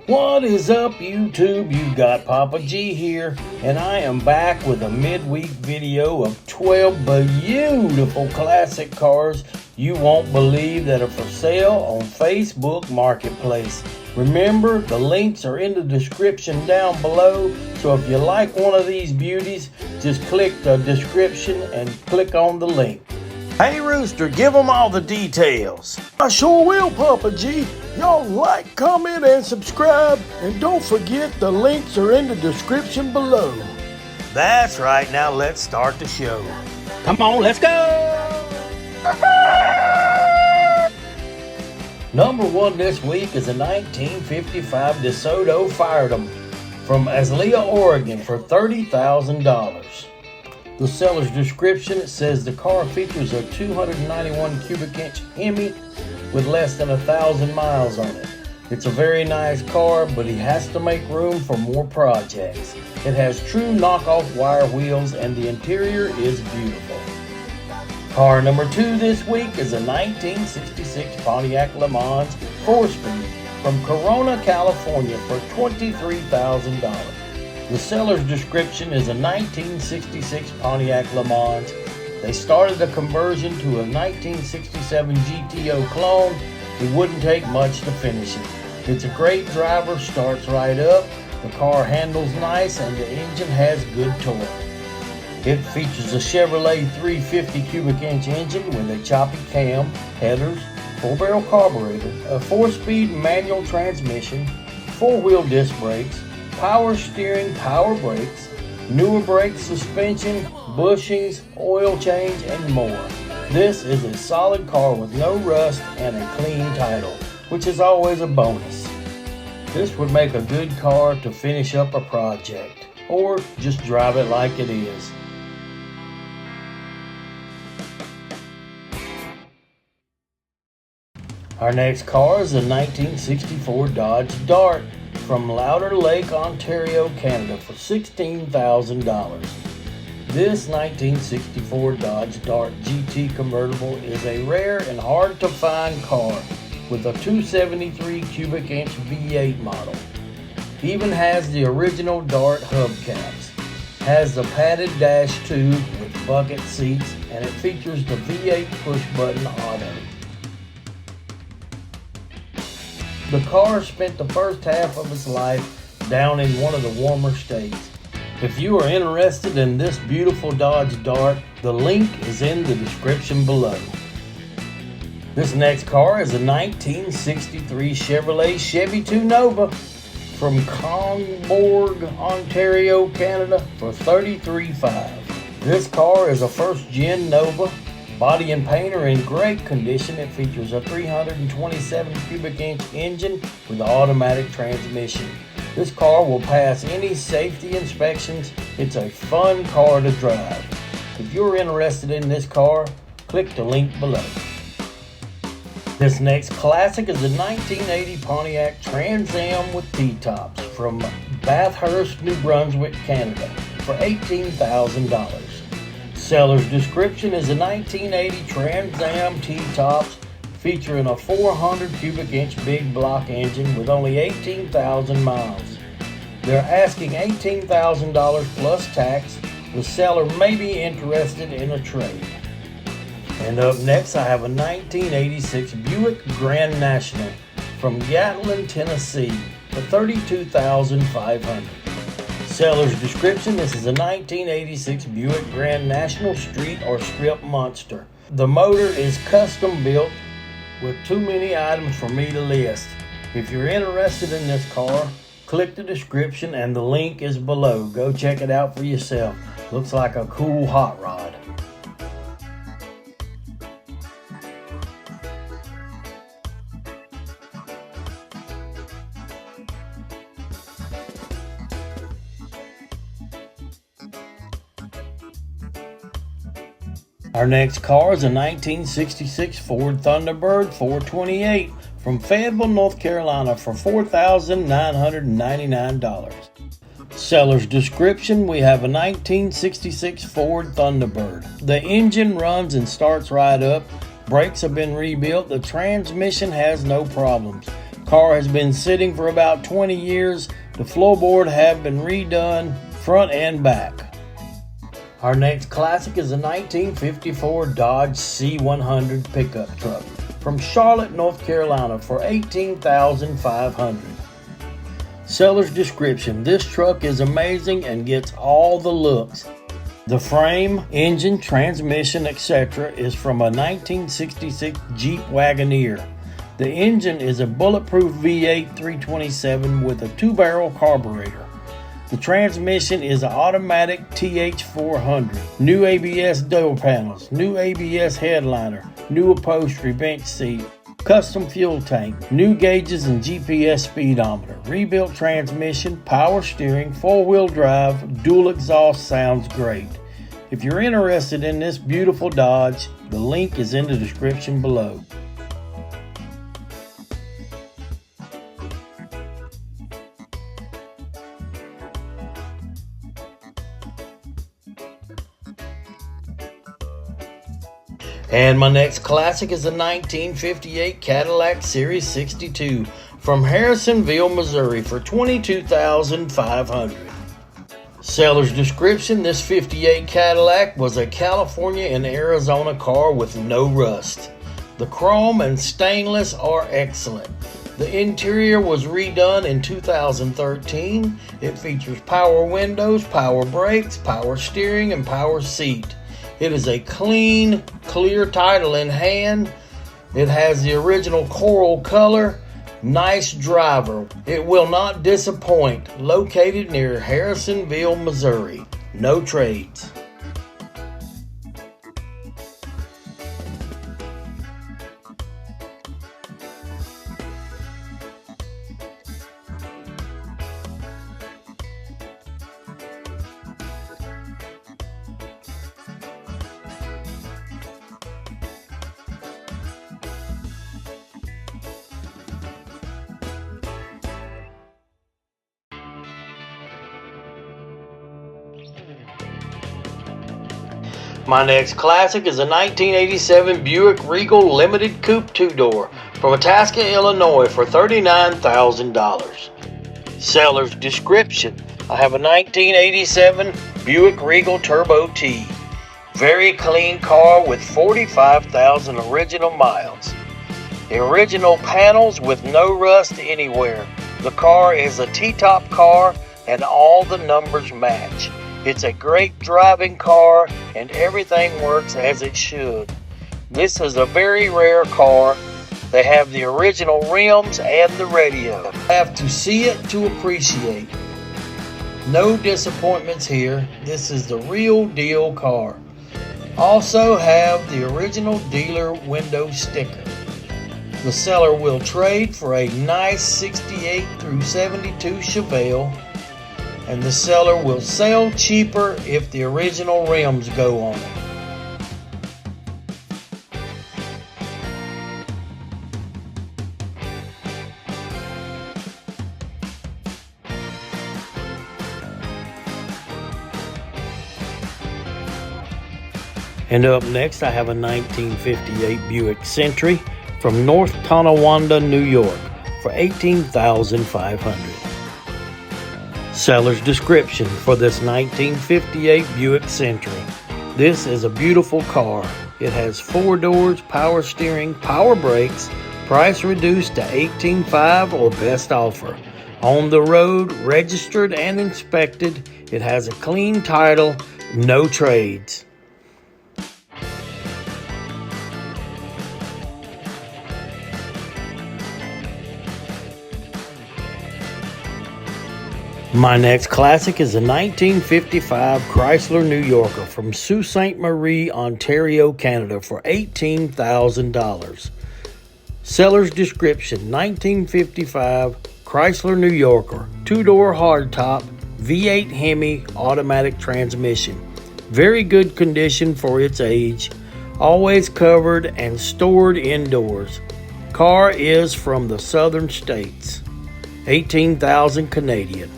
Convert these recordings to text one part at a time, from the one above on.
What is up, YouTube? You got Papa G here, and I am back with a midweek video of 12 beautiful classic cars you won't believe that are for sale on Facebook Marketplace. Remember, the links are in the description down below, so if you like one of these beauties, just click the description and click on the link. Hey Rooster, give them all the details. I sure will, Papa G. Y'all like, comment, and subscribe. And don't forget the links are in the description below. That's right, now let's start the show. Come on, let's go! Number one this week is a 1955 DeSoto Firedom from Azalea, Oregon for $30,000. The seller's description, it says the car features a 291 cubic inch Hemi with less than 1,000 miles on it. It's a very nice car, but he has to make room for more projects. It has true knockoff wire wheels and the interior is beautiful. Car number two this week is a 1966 Pontiac Lemon 4-speed from Corona, California for $23,000. The seller's description is a 1966 Pontiac Lemon. They started the conversion to a 1967 GTO clone. It wouldn't take much to finish it. It's a great driver, starts right up, the car handles nice, and the engine has good torque. It features a Chevrolet 350 cubic inch engine with a choppy cam, headers, 4-barrel carburetor, a 4-speed manual transmission, 4-wheel disc brakes, power steering, power brakes, newer brake suspension, bushings, oil change, and more. This is a solid car with no rust and a clean title, which is always a bonus. This would make a good car to finish up a project, or just drive it like it is. Our next car is a 1964 Dodge Dart from Louder Lake, Ontario, Canada for $16,000. This 1964 Dodge Dart GT convertible is a rare and hard to find car with a 273 cubic inch V8 model. Even has the original Dart hubcaps. Has the padded dash tube with bucket seats, and it features the V8 push button auto. The car spent the first half of its life down in one of the warmer states. If you are interested in this beautiful Dodge Dart, the link is in the description below. This next car is a 1963 Chevrolet Chevy 2 Nova from Conbourg, Ontario, Canada for $33,500. This car is a first-gen Nova. Body and paint are in great condition. It features a 327 cubic inch engine with an automatic transmission. This car will pass any safety inspections. It's a fun car to drive. If you're interested in this car, click the link below. This next classic is a 1980 Pontiac Trans Am with T-tops from Bathurst, New Brunswick, Canada for $18,000. Seller's description is a 1980 Trans Am T-tops featuring a 400 cubic inch big block engine with only 18,000 miles. They're asking $18,000 plus tax. The seller may be interested in a trade. And up next I have a 1986 Buick Grand National from Gatlin, Tennessee for $32,500. Seller's description, this is a 1986 Buick Grand National Street or Strip Monster. The motor is custom built with too many items for me to list. If you're interested in this car, click the description and the link is below. Go check it out for yourself. Looks like a cool hot rod. Our next car is a 1966 Ford Thunderbird 428 from Fayetteville, North Carolina for $4,999. Seller's description, we have a 1966 Ford Thunderbird. The engine runs and starts right up. Brakes have been rebuilt. The transmission has no problems. Car has been sitting for about 20 years. The floorboard have been redone front and back. Our next classic is a 1954 Dodge C100 pickup truck from Charlotte, North Carolina for $18,500. Seller's description: this truck is amazing and gets all the looks. The frame, engine, transmission, etc. is from a 1966 Jeep Wagoneer. The engine is a bulletproof V8 327 with a 2-barrel carburetor. The transmission is an automatic TH400. New ABS door panels, new ABS headliner, new upholstery bench seat, custom fuel tank, new gauges and GPS speedometer, rebuilt transmission, power steering, 4-wheel drive, dual exhaust. Sounds great. If you're interested in this beautiful Dodge, the link is in the description below. And my next classic is a 1958 Cadillac Series 62 from Harrisonville, Missouri for $22,500. Seller's description: this 58 Cadillac was a California and Arizona car with no rust. The chrome and stainless are excellent. The interior was redone in 2013. It features power windows, power brakes, power steering, and power seat. It is a clean, clear title in hand. It has the original coral color. Nice driver. It will not disappoint. Located near Harrisonville, Missouri. No trades. My next classic is a 1987 Buick Regal Limited Coupe 2-door from Itasca, Illinois for $39,000. Seller's description: I have a 1987 Buick Regal Turbo T. Very clean car with 45,000 original miles. The original panels with no rust anywhere. The car is a T-top car and all the numbers match. It's a great driving car and everything works as it should. This is a very rare car. They have the original rims and the radio. Have to see it to appreciate. No disappointments here. This is the real deal car. Also have the original dealer window sticker. The seller will trade for a nice 68 through 72 Chevelle, and the seller will sell cheaper if the original rims go on it. And up next, I have a 1958 Buick Sentry from North Tonawanda, New York for $18,500. Seller's description for this 1958 Buick Sentry: this is a beautiful car. It has 4 doors, power steering, power brakes, price reduced to $18,500 or best offer. On the road, registered and inspected. It has a clean title, no trades. My next classic is a 1955 Chrysler New Yorker from Sault Ste. Marie, Ontario, Canada for $18,000. Seller's description: 1955 Chrysler New Yorker, 2-door hardtop, V8 Hemi, automatic transmission. Very good condition for its age. Always covered and stored indoors. Car is from the southern states. $18,000 Canadian.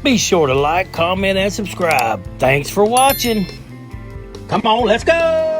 Be sure to like, comment, and subscribe. Thanks for watching. Come on, let's go!